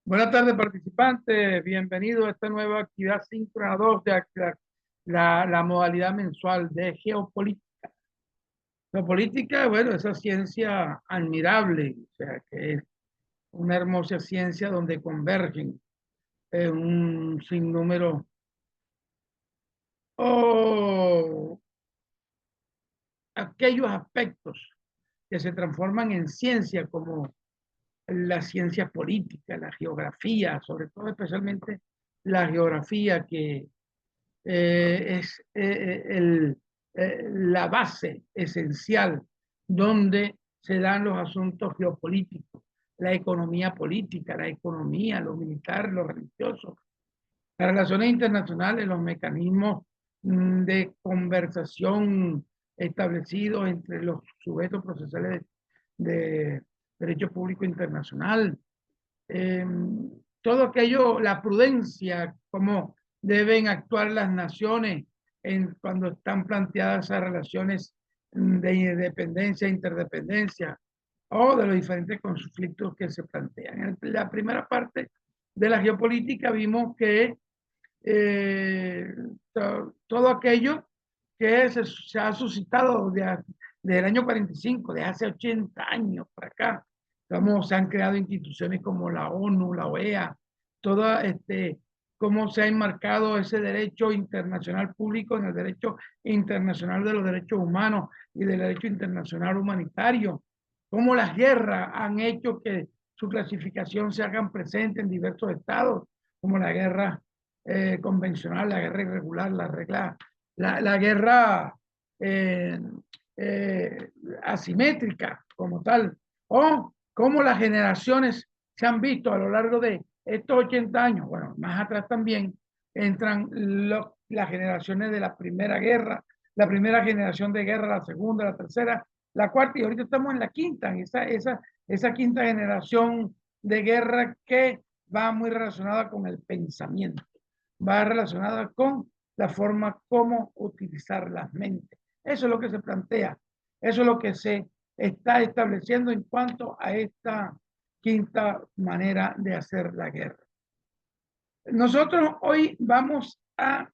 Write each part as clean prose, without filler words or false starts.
Buenas tardes, participantes. Bienvenidos a esta nueva actividad síncrona 2 de la modalidad mensual de geopolítica. Geopolítica, bueno, esa ciencia admirable, o sea, que es una hermosa ciencia donde convergen un sinnúmero o aquellos aspectos que se transforman en ciencia, como la ciencia política, la geografía, sobre todo especialmente la geografía, que es la base esencial donde se dan los asuntos geopolíticos, la economía política, la economía, lo militar, lo religioso, las relaciones internacionales, los mecanismos de conversación establecidos entre los sujetos procesales de derecho público internacional, eh, todo aquello, la prudencia, cómo deben actuar las naciones cuando están planteadas esas relaciones de dependencia e interdependencia, o de los diferentes conflictos que se plantean. En la primera parte de la geopolítica vimos que eh, todo aquello que se ha suscitado desde el año 45, de hace 80 años para acá. Se han creado instituciones como la ONU, la OEA, todo cómo se ha enmarcado ese derecho internacional público en el derecho internacional de los derechos humanos y del derecho internacional humanitario, cómo las guerras han hecho que su clasificación se hagan presente en diversos estados, como la guerra convencional, la guerra irregular, la guerra eh, eh, asimétrica como tal, o cómo las generaciones se han visto a lo largo de estos 80 años, bueno, más atrás también entran las generaciones de la primera guerra, la primera generación de guerra, la segunda, la tercera, la cuarta, y ahorita estamos en la quinta, en esa quinta generación de guerra que va muy relacionada con el pensamiento, va relacionada con la forma como utilizar las mentes. Eso es lo que se plantea, eso es lo que se está estableciendo en cuanto a esta quinta manera de hacer la guerra. Nosotros hoy vamos a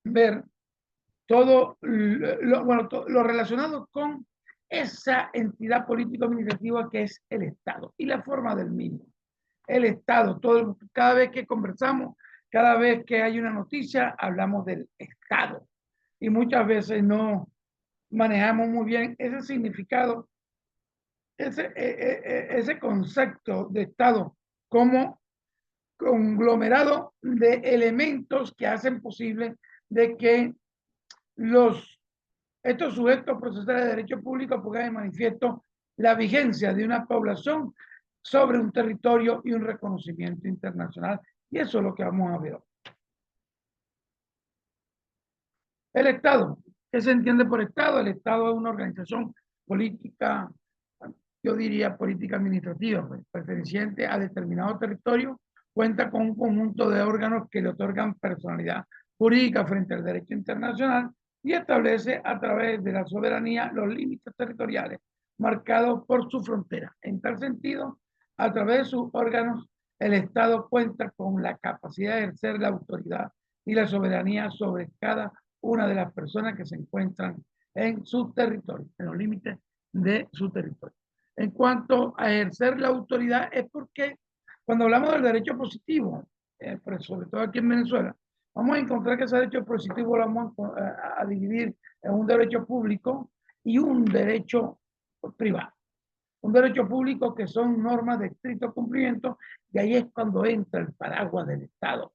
ver todo lo relacionado con esa entidad político-administrativa que es el Estado y la forma del mismo. El Estado, cada vez que conversamos, cada vez que hay una noticia, hablamos del Estado. Y muchas veces no manejamos muy bien ese significado, ese concepto de Estado como conglomerado de elementos que hacen posible de que estos sujetos procesales de derecho público pongan en manifiesto la vigencia de una población sobre un territorio y un reconocimiento internacional. Y eso es lo que vamos a ver. El Estado, ¿qué se entiende por Estado? El Estado es una organización política, yo diría política administrativa, pues, perteneciente a determinado territorio, cuenta con un conjunto de órganos que le otorgan personalidad jurídica frente al derecho internacional y establece a través de la soberanía los límites territoriales marcados por su frontera. En tal sentido, a través de sus órganos, el Estado cuenta con la capacidad de ejercer la autoridad y la soberanía sobre cada una de las personas que se encuentran en su territorio, en los límites de su territorio. En cuanto a ejercer la autoridad, es porque cuando hablamos del derecho positivo, sobre todo aquí en Venezuela, vamos a encontrar que ese derecho positivo lo vamos a dividir en un derecho público y un derecho privado. Un derecho público que son normas de estricto cumplimiento, y ahí es cuando entra el paraguas del Estado.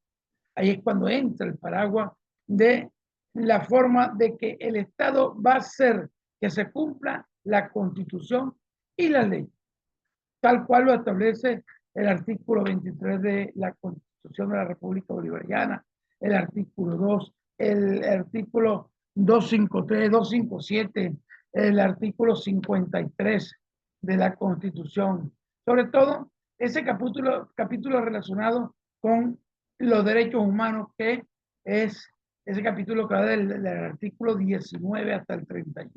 Ahí es cuando entra el paraguas de la forma de que el Estado va a hacer que se cumpla la Constitución y la ley, tal cual lo establece el artículo 23 de la Constitución de la República Bolivariana, el artículo 2, el artículo 253, 257, el artículo 53 de la Constitución. Sobre todo, ese capítulo relacionado con los derechos humanos, que es ese capítulo que va del artículo 19 hasta el 31.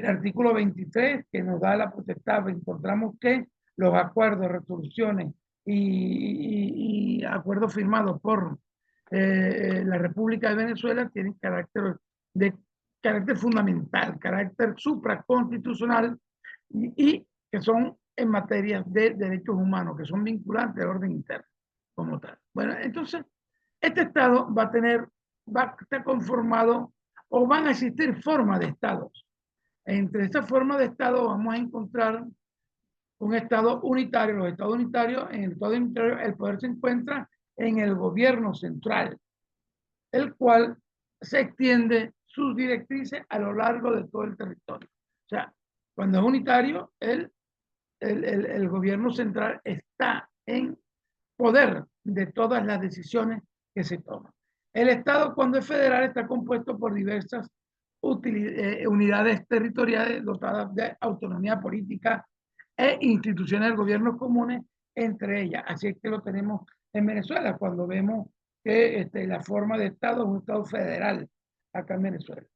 El artículo 23, que nos da la potestad, encontramos que los acuerdos, resoluciones y acuerdos firmados por la República de Venezuela tienen carácter fundamental, carácter supraconstitucional y que son en materia de derechos humanos, que son vinculantes al orden interno como tal. Bueno, entonces, este Estado va a estar conformado o van a existir formas de Estados. Entre estas formas de Estado vamos a encontrar un Estado unitario. Los Estados unitarios, en el Estado unitario, el poder se encuentra en el gobierno central, el cual se extiende sus directrices a lo largo de todo el territorio. O sea, cuando es unitario, el gobierno central está en poder de todas las decisiones que se toman. El Estado, cuando es federal, está compuesto por diversas unidades territoriales dotadas de autonomía política e instituciones del gobierno comunes entre ellas. Así es que lo tenemos en Venezuela, cuando vemos que la forma de Estado es un Estado federal acá en Venezuela.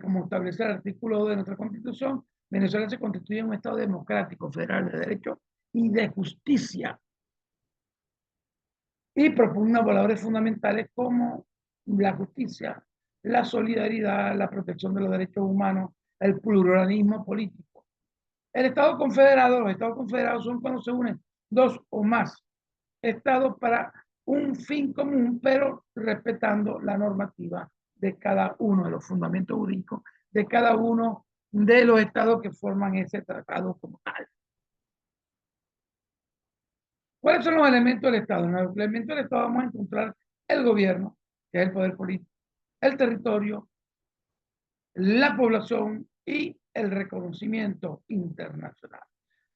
Como establece el artículo 2 de nuestra Constitución, Venezuela se constituye en un Estado democrático, federal, de derecho y de justicia. Y propugna valores fundamentales como la justicia, la solidaridad, la protección de los derechos humanos, el pluralismo político. El Estado confederado, los Estados confederados son cuando se unen dos o más Estados para un fin común, pero respetando la normativa de cada uno de los fundamentos jurídicos de cada uno de los estados que forman ese tratado como tal. ¿Cuáles son los elementos del Estado? En los elementos del Estado vamos a encontrar el gobierno, que es el poder político, el territorio, la población y el reconocimiento internacional.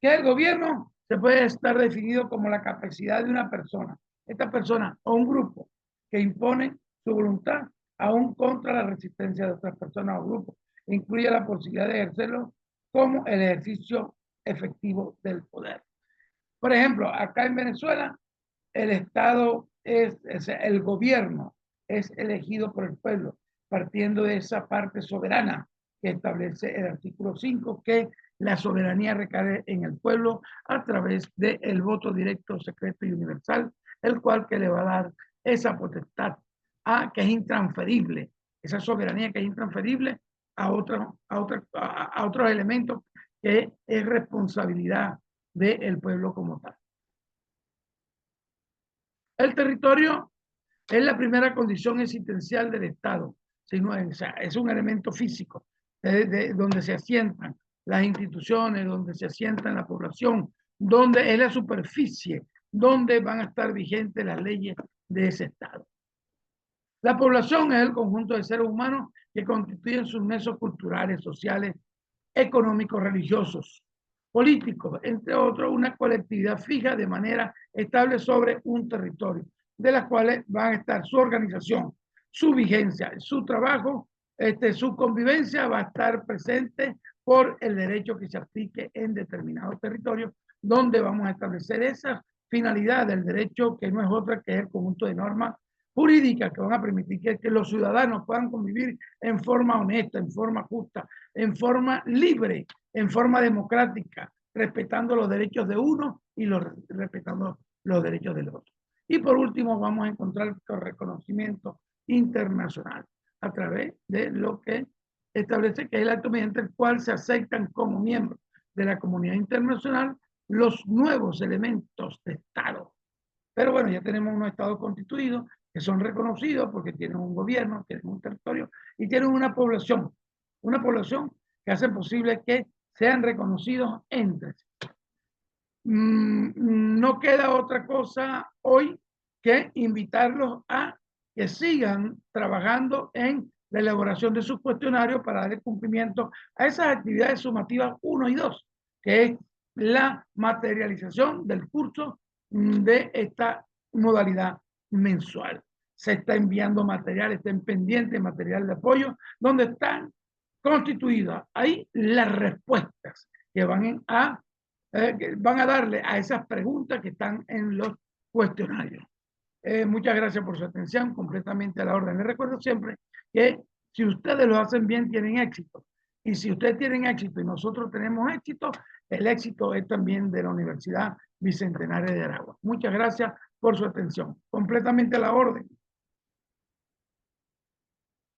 Que el gobierno se puede estar definido como la capacidad de una persona, esta persona o un grupo que impone su voluntad aún contra la resistencia de otras personas o grupos. Incluye la posibilidad de ejercerlo como el ejercicio efectivo del poder. Por ejemplo, acá en Venezuela, el Estado el gobierno es elegido por el pueblo, partiendo de esa parte soberana que establece el artículo 5, que la soberanía recae en el pueblo a través del voto directo, secreto y universal, el cual que le va a dar esa potestad que es intransferible, esa soberanía que es intransferible a otros elementos que es responsabilidad del pueblo como tal. El territorio es la primera condición existencial del Estado, sino es un elemento físico donde se asientan las instituciones, donde se asientan la población, donde es la superficie, donde van a estar vigentes las leyes de ese Estado. La población es el conjunto de seres humanos que constituyen sus nexos culturales, sociales, económicos, religiosos, políticos, entre otros, una colectividad fija de manera estable sobre un territorio, de las cuales van a estar su organización, su vigencia, su trabajo, su convivencia va a estar presente por el derecho que se aplique en determinados territorios, donde vamos a establecer esa finalidad del derecho, que no es otra que el conjunto de normas jurídicas que van a permitir que los ciudadanos puedan convivir en forma honesta, en forma justa, en forma libre, en forma democrática, respetando los derechos de uno y respetando los derechos del otro. Y por último, vamos a encontrar el reconocimiento internacional a través de lo que establece que es el acto mediante el cual se aceptan como miembros de la comunidad internacional los nuevos elementos de Estado. Pero bueno, ya tenemos unos estados constituidos que son reconocidos porque tienen un gobierno, tienen un territorio y tienen una población que hace posible que sean reconocidos entre sí. No queda otra cosa hoy que invitarlos a que sigan trabajando en la elaboración de sus cuestionarios para dar cumplimiento a esas actividades sumativas 1 y 2, que es la materialización del curso de esta modalidad mensual. Se está enviando material, está en pendiente material de apoyo, donde están constituidas ahí las respuestas que van a darle a esas preguntas que están en los cuestionarios. Muchas gracias por su atención, completamente a la orden. Les recuerdo siempre que si ustedes lo hacen bien, tienen éxito. Y si ustedes tienen éxito y nosotros tenemos éxito, el éxito es también de la Universidad Bicentenaria de Aragua. Muchas gracias por su atención. Completamente a la orden.